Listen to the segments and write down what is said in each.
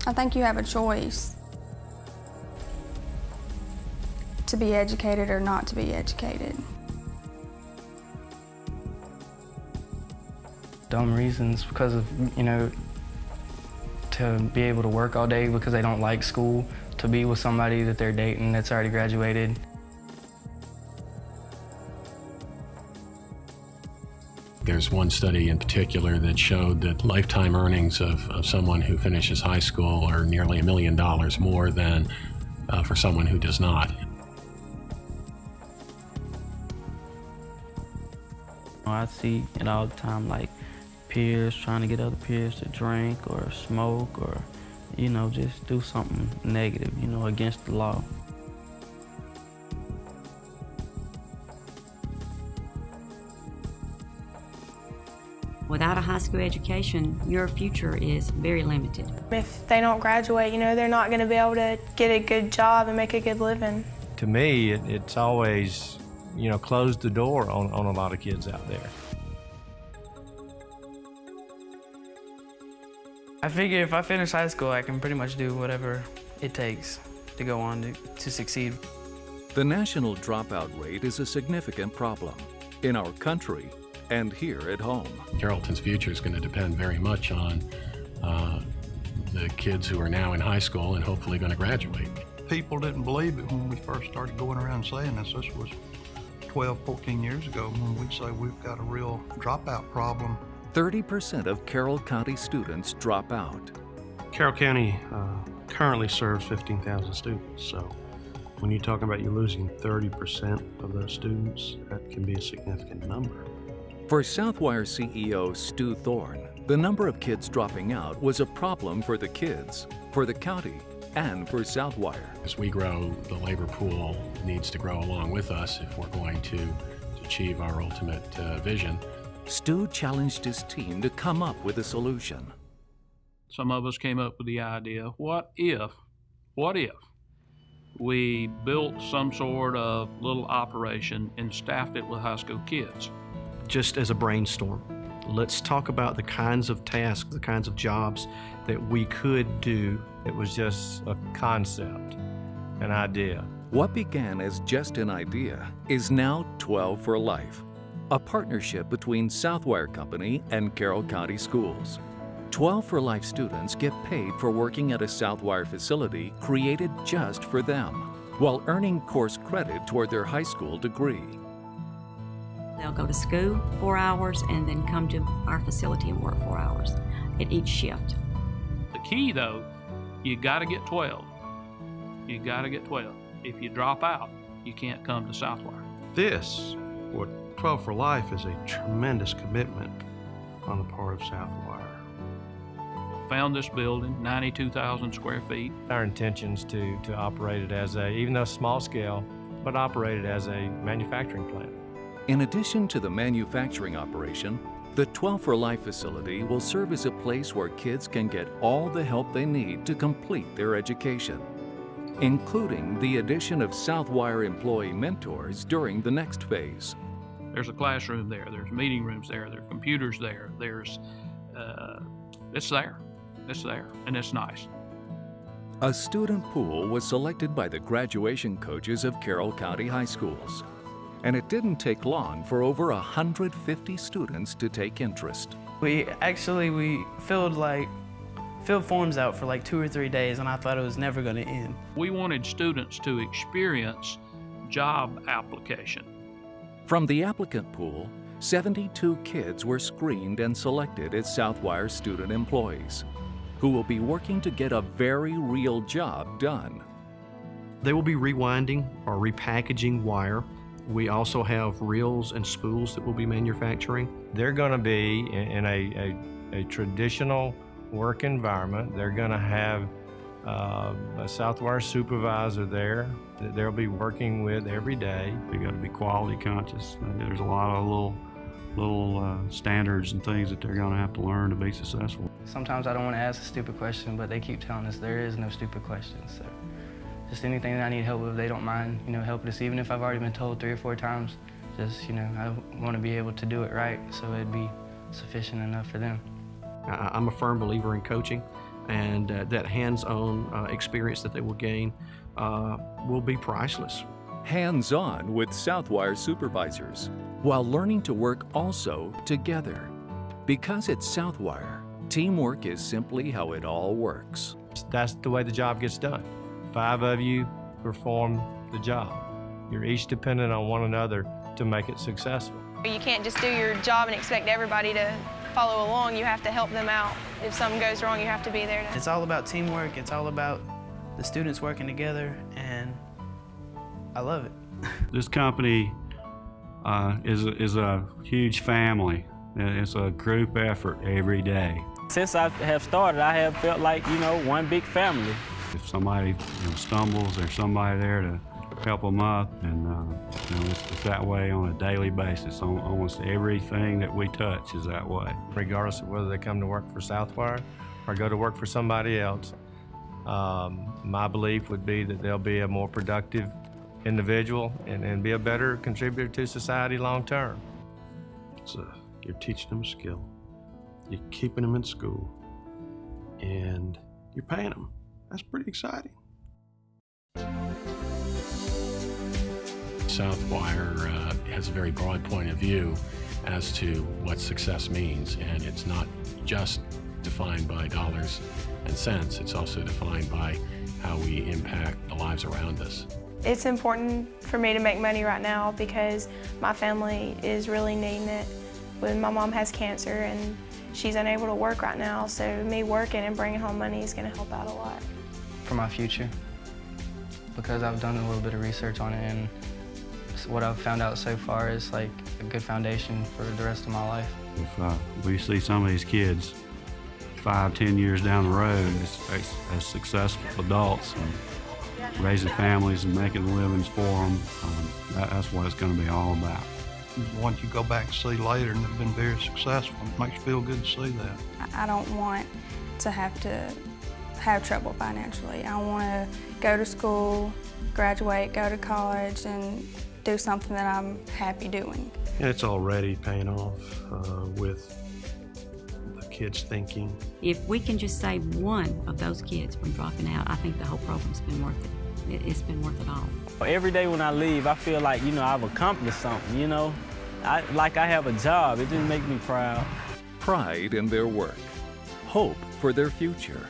I think you have a choice to be educated or not to be educated. Dumb reasons because of, to be able to work all day because they don't like school, to be with somebody that they're dating that's already graduated. There's one study in particular that showed that lifetime earnings of someone who finishes high school are nearly $1 million more than for someone who does not. I see it all the time, like peers trying to get other peers to drink or smoke or, just do something negative, against the law. Without a high school education, your future is very limited. If they don't graduate, they're not going to be able to get a good job and make a good living. To me, it's always, closed the door on a lot of kids out there. I figure if I finish high school, I can pretty much do whatever it takes to go on to succeed. The national dropout rate is a significant problem in our country and here at home. Carrollton's future is going to depend very much on the kids who are now in high school and hopefully going to graduate. People didn't believe it when we first started going around saying this. This was 12, 14 years ago when we'd say we've got a real dropout problem. 30% of Carroll County students drop out. Carroll County currently serves 15,000 students, so when you're talking about you losing 30% of those students, that can be a significant number. For Southwire CEO Stu Thorne, the number of kids dropping out was a problem for the kids, for the county, and for Southwire. As we grow, the labor pool needs to grow along with us if we're going to achieve our ultimate vision. Stu challenged his team to come up with a solution. Some of us came up with the idea, what if we built some sort of little operation and staffed it with high school kids? Just as a brainstorm, let's talk about the kinds of tasks, the kinds of jobs that we could do. It was just a concept, an idea. What began as just an idea is now 12 for Life, a partnership between Southwire Company and Carroll County Schools. 12 for Life students get paid for working at a Southwire facility created just for them, while earning course credit toward their high school degree. They'll go to school 4 hours and then come to our facility and work 4 hours at each shift. The key, though, you got to get 12. You got to get 12. If you drop out, you can't come to Southwire. This, what 12 for Life, is a tremendous commitment on the part of Southwire. Found this building, 92,000 square feet. Our intention's to operate it as even though small scale, but operate it as a manufacturing plant. In addition to the manufacturing operation, the 12 for Life facility will serve as a place where kids can get all the help they need to complete their education, including the addition of Southwire employee mentors during the next phase. There's a classroom there, there's meeting rooms there, there are computers there, it's there, and it's nice. A student pool was selected by the graduation coaches of Carroll County High Schools, and it didn't take long for over 150 students to take interest. We filled forms out for like 2 or 3 days, and I thought it was never going to end. We wanted students to experience job application. From the applicant pool, 72 kids were screened and selected as Southwire student employees, who will be working to get a very real job done. They will be rewinding or repackaging wire. We also have reels and spools that we'll be manufacturing. They're going to be in a traditional work environment. They're going to have a Southwire supervisor there that they'll be working with every day. We got to be quality conscious. There's a lot of little standards and things that they're going to have to learn to be successful. Sometimes I don't want to ask a stupid question, but they keep telling us there is no stupid questions. So just anything that I need help with, they don't mind, helping us. Even if I've already been told 3 or 4 times, just, I want to be able to do it right, so it'd be sufficient enough for them. I'm a firm believer in coaching, and that hands-on experience that they will gain will be priceless. Hands-on with Southwire supervisors, while learning to work also together. Because at Southwire, teamwork is simply how it all works. That's the way the job gets done. 5 of you perform the job. You're each dependent on one another to make it successful. You can't just do your job and expect everybody to follow along. You have to help them out. If something goes wrong, you have to be there. It's all about teamwork. It's all about the students working together, and I love it. This company is a huge family. It's a group effort every day. Since I have started, I have felt like, one big family. If somebody stumbles, there's somebody there to help them up, and it's that way on a daily basis. Almost everything that we touch is that way. Regardless of whether they come to work for Southwire or go to work for somebody else, my belief would be that they'll be a more productive individual and be a better contributor to society long term. You're teaching them a skill, you're keeping them in school, and you're paying them. That's pretty exciting. Southwire has a very broad point of view as to what success means, and it's not just defined by dollars and cents, it's also defined by how we impact the lives around us. It's important for me to make money right now because my family is really needing it. When my mom has cancer and she's unable to work right now, so me working and bringing home money is going to help out a lot. For my future, because I've done a little bit of research on it, and what I've found out so far is like a good foundation for the rest of my life. If we see some of these kids 5-10 years down the road as successful adults and raising families and making livings for them, that's what it's going to be all about. Once you go back and see later and they've been very successful, it makes you feel good to see that. I don't want to have trouble financially. I want to go to school, graduate, go to college, and do something that I'm happy doing. And it's already paying off with the kids thinking. If we can just save one of those kids from dropping out, I think the whole program's been worth it. It's been worth it all. Every day when I leave, I feel like, I've accomplished something, like I have a job. It just makes me proud. Pride in their work, hope for their future,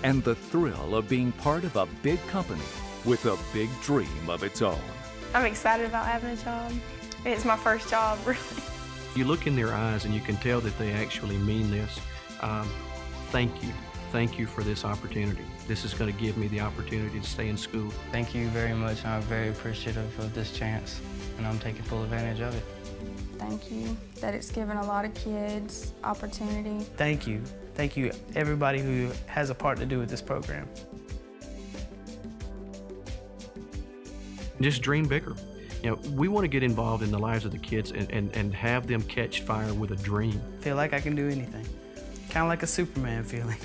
and the thrill of being part of a big company with a big dream of its own. I'm excited about having a job. It's my first job, really. You look in their eyes and you can tell that they actually mean this. Thank you. Thank you for this opportunity. This is going to give me the opportunity to stay in school. Thank you very much. I'm very appreciative of this chance, and I'm taking full advantage of it. Thank you that it's given a lot of kids opportunity. Thank you. Thank you, everybody who has a part to do with this program. Just dream bigger. We want to get involved in the lives of the kids and have them catch fire with a dream. Feel like I can do anything. Kind of like a Superman feeling.